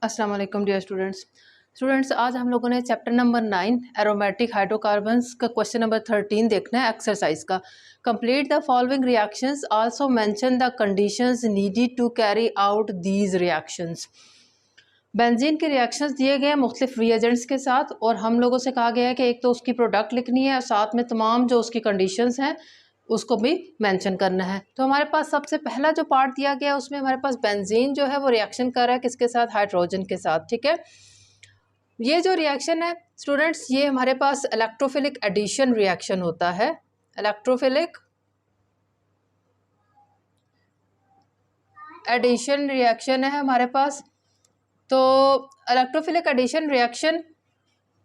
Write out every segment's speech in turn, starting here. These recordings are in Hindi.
अस्सलाम वालेकुम डियर स्टूडेंट्स आज हम लोगों ने चैप्टर नंबर 9 एरोमेटिक हाइड्रोकार्बन्स का क्वेश्चन नंबर 13 देखना है एक्सरसाइज का। Complete the following reactions, also mention the conditions needed to carry out these reactions. Benzene के रिएक्शंस दिए गए हैं मुख्तलिफ रिएजेंट्स के साथ और हम लोगों से कहा गया है कि एक तो उसकी प्रोडक्ट लिखनी है और साथ में तमाम जो उसकी कंडीशंस हैं उसको भी मेंशन करना है। तो हमारे पास सबसे पहला जो पार्ट दिया गया है उसमें हमारे पास बेंजीन जो है वो रिएक्शन कर रहा है किसके साथ, हाइड्रोजन के साथ। ठीक है, ये जो रिएक्शन है स्टूडेंट्स ये हमारे पास इलेक्ट्रोफिलिक एडिशन रिएक्शन होता है। इलेक्ट्रोफिलिक एडिशन रिएक्शन है हमारे पास। तो इलेक्ट्रोफिलिक एडिशन रिएक्शन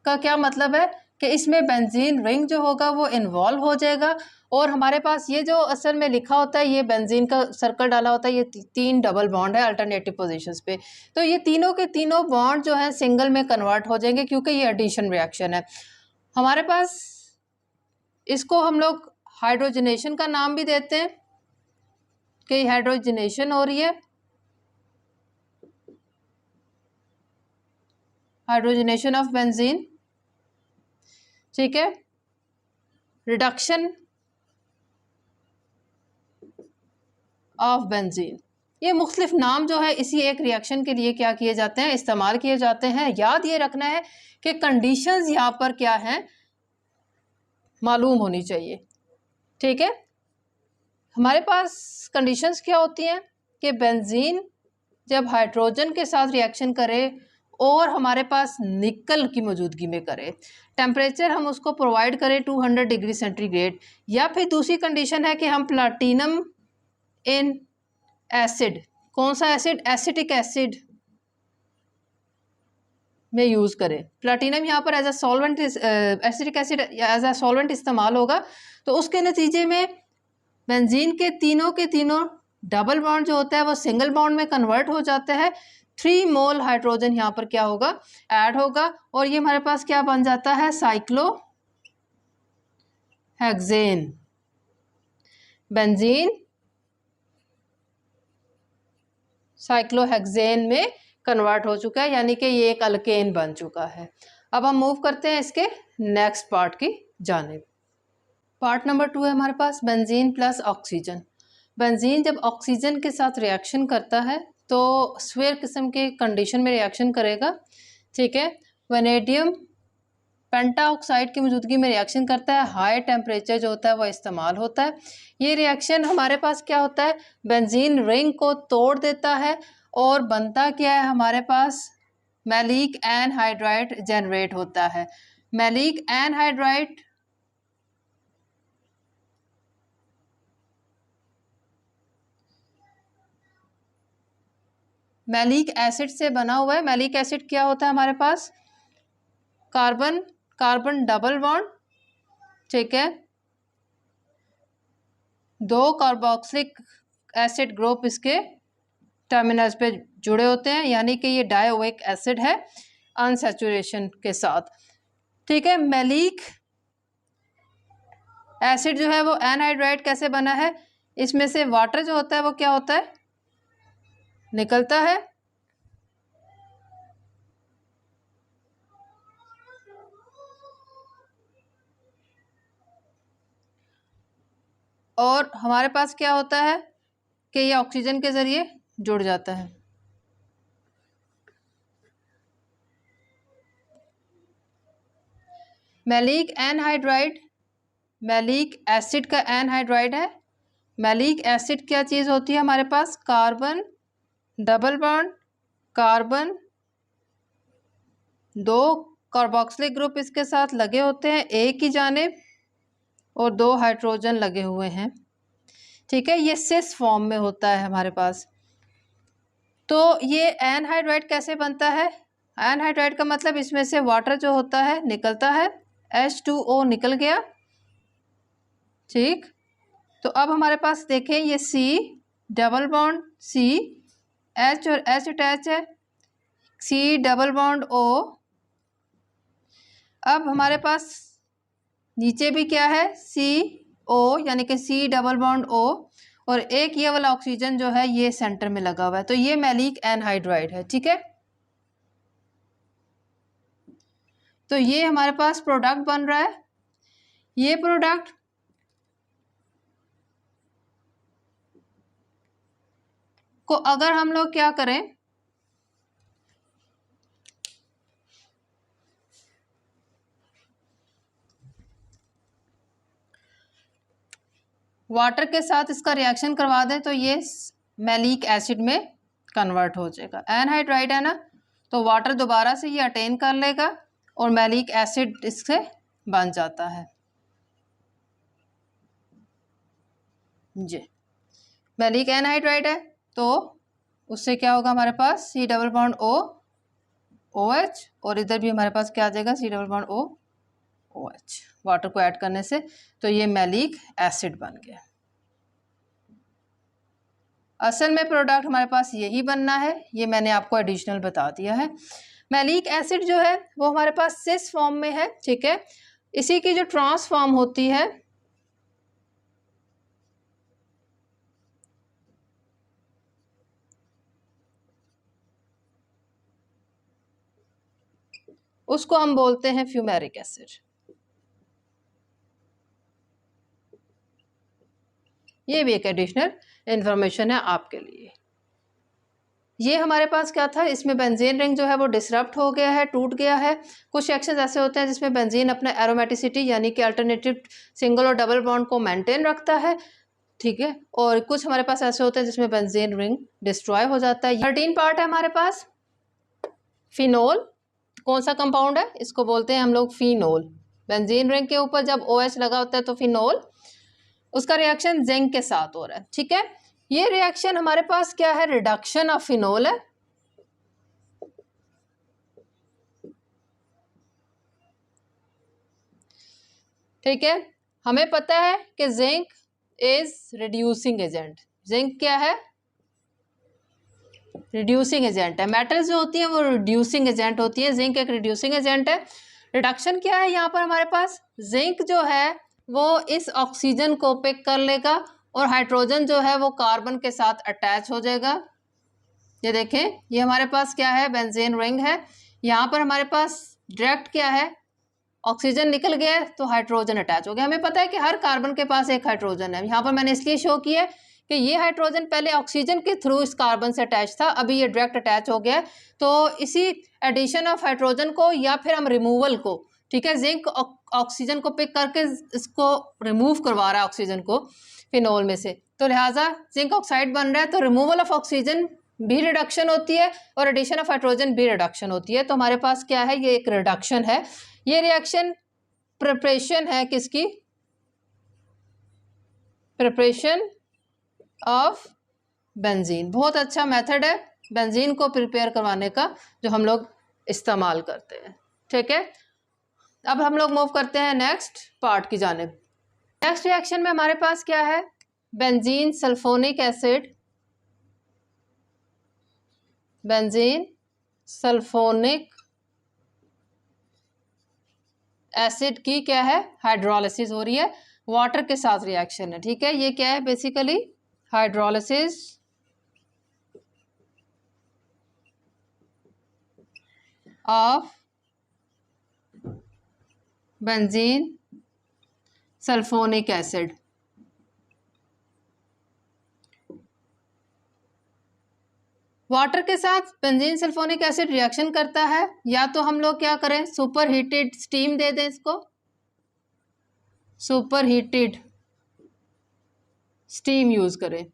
का क्या मतलब है कि इसमें बेंजीन रिंग जो होगा वो इन्वॉल्व हो जाएगा और हमारे पास ये जो असल में लिखा होता है ये बेंजीन का सर्कल डाला होता है, ये 3 डबल बॉन्ड है अल्टरनेटिव पोजीशंस पे। तो ये तीनों के तीनों बॉन्ड जो है सिंगल में कन्वर्ट हो जाएंगे क्योंकि ये एडिशन रिएक्शन है हमारे पास। इसको हम लोग हाइड्रोजनेशन का नाम भी देते हैं कि हाइड्रोजनेशन हो रही है, हाइड्रोजनेशन ऑफ बेंजीन। ठीक है, रिडक्शन ऑफ बेंजीन, ये मुख्तलिफ नाम जो है इसी एक रिएक्शन के लिए क्या किए जाते हैं, इस्तेमाल किए जाते हैं। याद ये रखना है कि कंडीशंस यहाँ पर क्या हैं मालूम होनी चाहिए। ठीक है, हमारे पास कंडीशंस क्या होती हैं कि बेंजीन जब हाइड्रोजन के साथ रिएक्शन करे और हमारे पास निकल की मौजूदगी में करे, टेम्परेचर हम उसको प्रोवाइड करें 200 डिग्री सेंटीग्रेड, या फिर दूसरी कंडीशन है कि हम प्लाटिनम इन एसिड, कौन सा एसिड, एसिटिक एसिड में यूज़ करें। प्लाटिनम यहाँ पर as a solvent, acetic acid as a solvent इस्तेमाल होगा। तो उसके नतीजे में बेंजीन के तीनों डबल बॉन्ड जो होता है वो सिंगल बॉन्ड में कन्वर्ट हो जाता है। 3 मोल हाइड्रोजन यहाँ पर क्या होगा, ऐड होगा और ये हमारे पास क्या बन जाता है, साइक्लोहेक्सेन। बेंजीन साइक्लोहेक्सेन में कन्वर्ट हो चुका है, यानी कि ये एक अल्केन बन चुका है। अब हम मूव करते हैं इसके नेक्स्ट पार्ट की जानिब। पार्ट नंबर 2 है हमारे पास बेंजीन प्लस ऑक्सीजन। बेंजीन जब ऑक्सीजन के साथ रिएक्शन करता है तो स्क्वायर किस्म के कंडीशन में रिएक्शन करेगा। ठीक है, वैनेडियम पेंटाऑक्साइड की मौजूदगी में रिएक्शन करता है, हाई टेम्परेचर जो होता है वो इस्तेमाल होता है। ये रिएक्शन हमारे पास क्या होता है, बेंजीन रिंग को तोड़ देता है और बनता क्या है हमारे पास, मैलिक एनहाइड्राइड जनरेट होता है। मैलिक एनहाइड्राइड मैलिक एसिड से बना हुआ है। मैलिक एसिड क्या होता है हमारे पास, कार्बन कार्बन डबल बॉन्ड। ठीक है, 2 कार्बोक्सिलिक एसिड ग्रुप इसके टर्मिनल्स पे जुड़े होते हैं, यानी कि ये डायोइक एसिड है अनसैचुरेशन के साथ। ठीक है, मैलिक एसिड जो है वो एनहाइड्राइड कैसे बना है, इसमें से वाटर जो होता है वो क्या होता है, निकलता है और हमारे पास क्या होता है कि ये ऑक्सीजन के ज़रिए जुड़ जाता है। मैलिक एनहाइड्राइड मैलिक एसिड का एनहाइड्राइड है। मैलिक एसिड क्या चीज़ होती है हमारे पास, carbon double bond, carbon 2 carboxylic group इसके साथ लगे होते हैं एक ही जानिब और 2 हाइड्रोजन लगे हुए हैं। ठीक है, ये सिस फॉर्म में होता है हमारे पास। तो ये एनहाइड्राइड कैसे बनता है, एनहाइड्राइड का मतलब इसमें से वाटर जो होता है निकलता है, H2O निकल गया। ठीक, तो अब हमारे पास देखें ये C double bond C, H और H अटैच है, C डबल बॉन्ड O। अब हमारे पास नीचे भी क्या है, CO यानी कि C डबल बॉन्ड O, और एक ये वाला ऑक्सीजन जो है ये सेंटर में लगा हुआ है। तो ये मैलिक एनहाइड्राइड है। ठीक है, तो ये हमारे पास प्रोडक्ट बन रहा है। ये प्रोडक्ट को अगर हम लोग क्या करें, वाटर के साथ इसका रिएक्शन करवा दें तो ये मैलिक एसिड में कन्वर्ट हो जाएगा। एनहाइड्राइड है ना, तो वाटर दोबारा से ये अटेन कर लेगा और मैलिक एसिड इससे बन जाता है। जी, मैलिक एनहाइड्राइड है तो उससे क्या होगा, हमारे पास C double bond O OH, और इधर भी हमारे पास क्या आ जाएगा, C double bond O OH, water को ऐड करने से। तो ये मैलिक एसिड बन गया। असल में प्रोडक्ट हमारे पास यही बनना है, ये मैंने आपको एडिशनल बता दिया है। मैलिक एसिड जो है वो हमारे पास सिस फॉर्म में है, ठीक है। इसी की जो ट्रांस फॉर्म होती है उसको हम बोलते हैं फ्यूमेरिक एसिड। ये भी एक एडिशनल इंफॉर्मेशन है आपके लिए। ये हमारे पास क्या था, इसमें बेंजीन रिंग जो है वो डिसरप्ट हो गया है, टूट गया है। कुछ रिएक्शंस ऐसे होते हैं जिसमें बेंजीन अपने एरोमेटिसिटी यानी कि अल्टरनेटिव सिंगल और डबल बॉन्ड को मेंटेन रखता है, ठीक है। और कुछ हमारे पास ऐसे होते हैं जिसमें बेंजीन रिंग डिस्ट्रॉय हो जाता है। 13 पार्ट है हमारे पास। फिनोल कौन सा कंपाउंड है, इसको बोलते हैं हम लोग फिनोल। बेंजीन रिंग के ऊपर जब OH लगा होता है तो फिनोल, उसका रिएक्शन जिंक के साथ हो रहा है, ठीक है। ये रिएक्शन हमारे पास क्या है, रिडक्शन ऑफ फिनोल है। ठीक है, हमें पता है कि zinc is reducing agent. Zinc क्या है, रिड्यूसिंग एजेंट है। मेटल्स जो होती हैं वो रिड्यूसिंग एजेंट होती है, जिंक एक रिड्यूसिंग एजेंट है। रिडक्शन क्या है, यहाँ पर हमारे पास जिंक जो है वो इस ऑक्सीजन को पिक कर लेगा और हाइड्रोजन जो है वो कार्बन के साथ अटैच हो जाएगा। ये देखें, ये हमारे पास क्या है, बेंजीन रिंग है। यहाँ पर हमारे पास डायरेक्ट क्या है, ऑक्सीजन निकल गया तो हाइड्रोजन अटैच हो गया। हमें पता है कि हर कार्बन के पास एक हाइड्रोजन है। यहाँ पर मैंने इसलिए शो किया कि ये हाइड्रोजन पहले ऑक्सीजन के थ्रू इस कार्बन से अटैच था, अभी ये डायरेक्ट अटैच हो गया। तो इसी एडिशन ऑफ हाइड्रोजन को या फिर हम रिमूवल को, ठीक है, जिंक ऑक्सीजन को पिक करके इसको रिमूव करवा रहा है ऑक्सीजन को फिनोल में से, तो लिहाजा जिंक ऑक्साइड बन रहा है। तो रिमूवल ऑफ ऑक्सीजन भी रिडक्शन होती है और एडिशन ऑफ हाइड्रोजन भी रिडक्शन होती है। तो हमारे पास क्या है, ये एक रिडक्शन है। ये रिएक्शन प्रिपरेशन है किसकी, प्रिपरेशन ऑफ बेंजीन। बहुत अच्छा मेथड है बेंजीन को प्रिपेयर करवाने का जो हम लोग इस्तेमाल करते हैं, ठीक है। अब हम लोग मूव करते हैं नेक्स्ट पार्ट की जानिब। नेक्स्ट रिएक्शन में हमारे पास क्या है, benzene sulphonic acid, benzene sulphonic acid की क्या है, हाइड्रोलिसिस हो रही है। वाटर के साथ रिएक्शन है, ठीक है। ये क्या है, basically hydrolysis of benzene sulphonic acid. Water के साथ बेंजीन सल्फोनिक एसिड रिएक्शन करता है, या तो हम लोग क्या करें, सुपर हीटेड स्टीम दे दें इसको, सुपर हीटेड स्टीम यूज़ करें।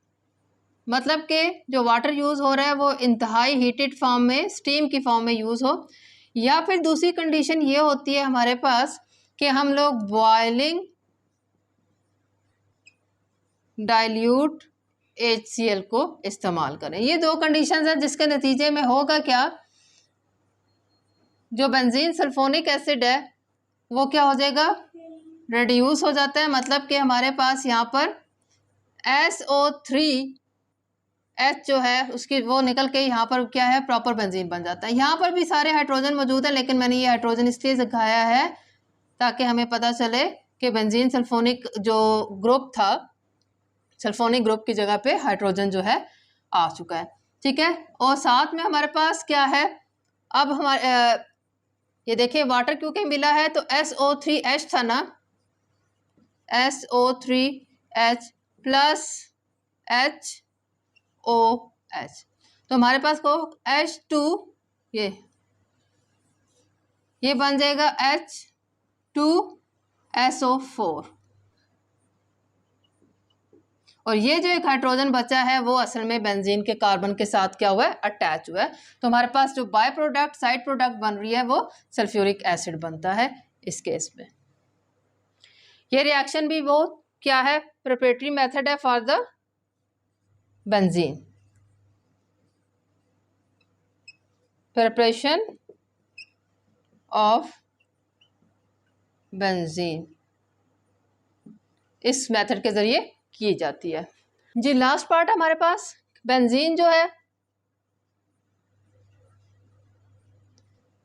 मतलब कि जो वाटर यूज़ हो रहा है वो इंतहाई हीटेड फॉर्म में, स्टीम की फॉर्म में यूज़ हो। या फिर दूसरी कंडीशन ये होती है हमारे पास कि हम लोग बॉयलिंग डाइल्यूट HCl को इस्तेमाल करें। ये दो कंडीशंस हैं जिसके नतीजे में होगा क्या, जो बेंजीन सल्फोनिक एसिड है वो क्या हो जाएगा, रिड्यूस हो जाता है। मतलब कि हमारे पास यहाँ पर SO3H जो है उसकी वो निकल के यहाँ पर क्या है, प्रॉपर बेंजीन बन जाता है। यहाँ पर भी सारे हाइड्रोजन मौजूद है, लेकिन मैंने ये हाइड्रोजन इसलिए दिखाया है ताकि हमें पता चले कि बेंजीन सल्फोनिक जो ग्रुप था, सल्फोनिक ग्रुप की जगह पे हाइड्रोजन जो है आ चुका है, ठीक है। और साथ में हमारे पास क्या है, अब हमारे ये देखिए वाटर क्योंकि मिला है तो SO3H था ना, SO3H प्लस HOH, तो हमारे पास को H2 ये बन जाएगा H2SO4, और ये जो एक हाइड्रोजन बचा है वो असल में बेंजीन के कार्बन के साथ क्या हुआ है, अटैच हुआ है। तो हमारे पास जो बाय प्रोडक्ट साइड प्रोडक्ट बन रही है वो सल्फ्यूरिक एसिड बनता है इस केस में। ये रिएक्शन भी वो क्या है, प्रिपरेटरी मेथड है for the benzene, preparation of benzene इस मेथड के जरिए की जाती है जी। लास्ट पार्ट हमारे पास बेंजीन जो है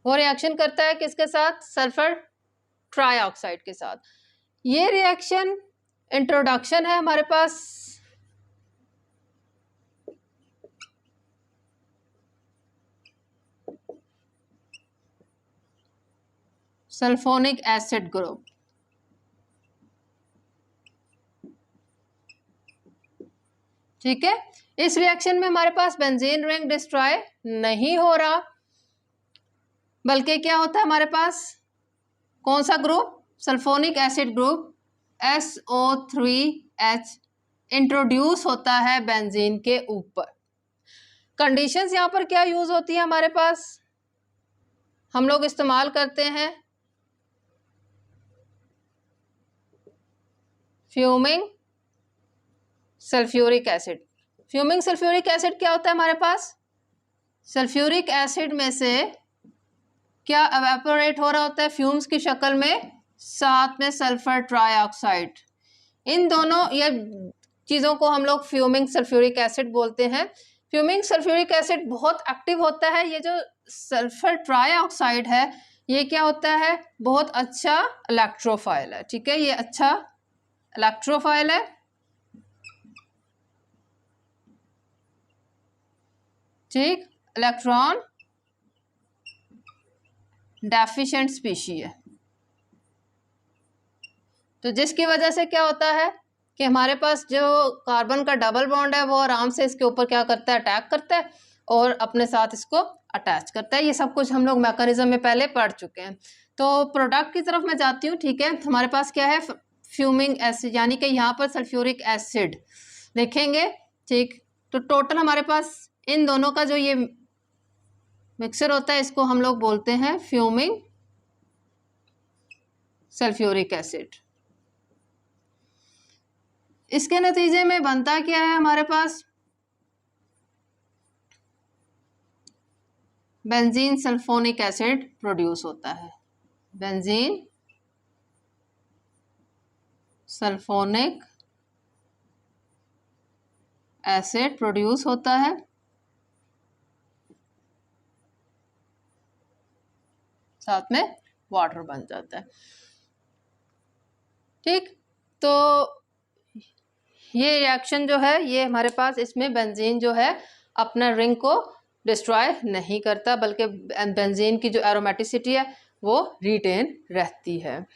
वो रिएक्शन करता है किसके साथ, सल्फर ट्राइऑक्साइड के साथ। ये रिएक्शन इंट्रोडक्शन है हमारे पास सल्फोनिक एसिड ग्रुप, ठीक है। इस रिएक्शन में हमारे पास बेंजीन रिंग डिस्ट्रॉय नहीं हो रहा, बल्कि क्या होता है हमारे पास, कौन सा group, sulphonic acid group SO3H introduce होता है बेंजीन के ऊपर। कंडीशंस यहाँ पर क्या यूज होती है हमारे पास, हम लोग इस्तेमाल करते हैं fuming sulphuric acid. Fuming sulphuric acid क्या होता है हमारे पास, सल्फ्यूरिक एसिड में से क्या एवेपोरेट हो रहा होता है फ्यूम्स की शक्ल में, साथ में सल्फर ट्राइऑक्साइड। इन दोनों ये चीज़ों को हम लोग फ्यूमिंग सल्फ्यूरिक एसिड बोलते हैं। फ्यूमिंग सल्फ्यूरिक एसिड बहुत एक्टिव होता है। ये जो सल्फर ट्राइऑक्साइड है ये क्या होता है, बहुत अच्छा इलेक्ट्रोफाइल है, ठीक है, ये अच्छा इलेक्ट्रोफाइल है, ठीक, इलेक्ट्रॉन डेफिशिएंट स्पीशी है। तो जिसकी वजह से क्या होता है कि हमारे पास जो कार्बन का डबल बॉन्ड है वो आराम से इसके ऊपर क्या करता है, अटैक करता है और अपने साथ इसको अटैच करता है। ये सब कुछ हम लोग मैकेनिज्म में पहले पढ़ चुके हैं। तो प्रोडक्ट की तरफ मैं जाती हूँ, ठीक है। हमारे पास क्या है, फ्यूमिंग एसिड, यानी कि यहाँ पर सल्फ्यूरिक एसिड लिखेंगे, ठीक। तो टोटल हमारे पास इन दोनों का जो ये मिक्सर होता है इसको हम लोग बोलते हैं फ्यूमिंग सल्फ्यूरिक एसिड। इसके नतीजे में बनता क्या है हमारे पास, बेंजीन सल्फोनिक एसिड प्रोड्यूस होता है, बेंजीन सल्फोनिक एसिड प्रोड्यूस होता है, साथ में वाटर बन जाता है, ठीक। तो ये रिएक्शन जो है ये हमारे पास, इसमें बेंजीन जो है अपना रिंग को डिस्ट्रॉय नहीं करता, बल्कि बेंजीन की जो एरोमेटिसिटी है वो रिटेन रहती है।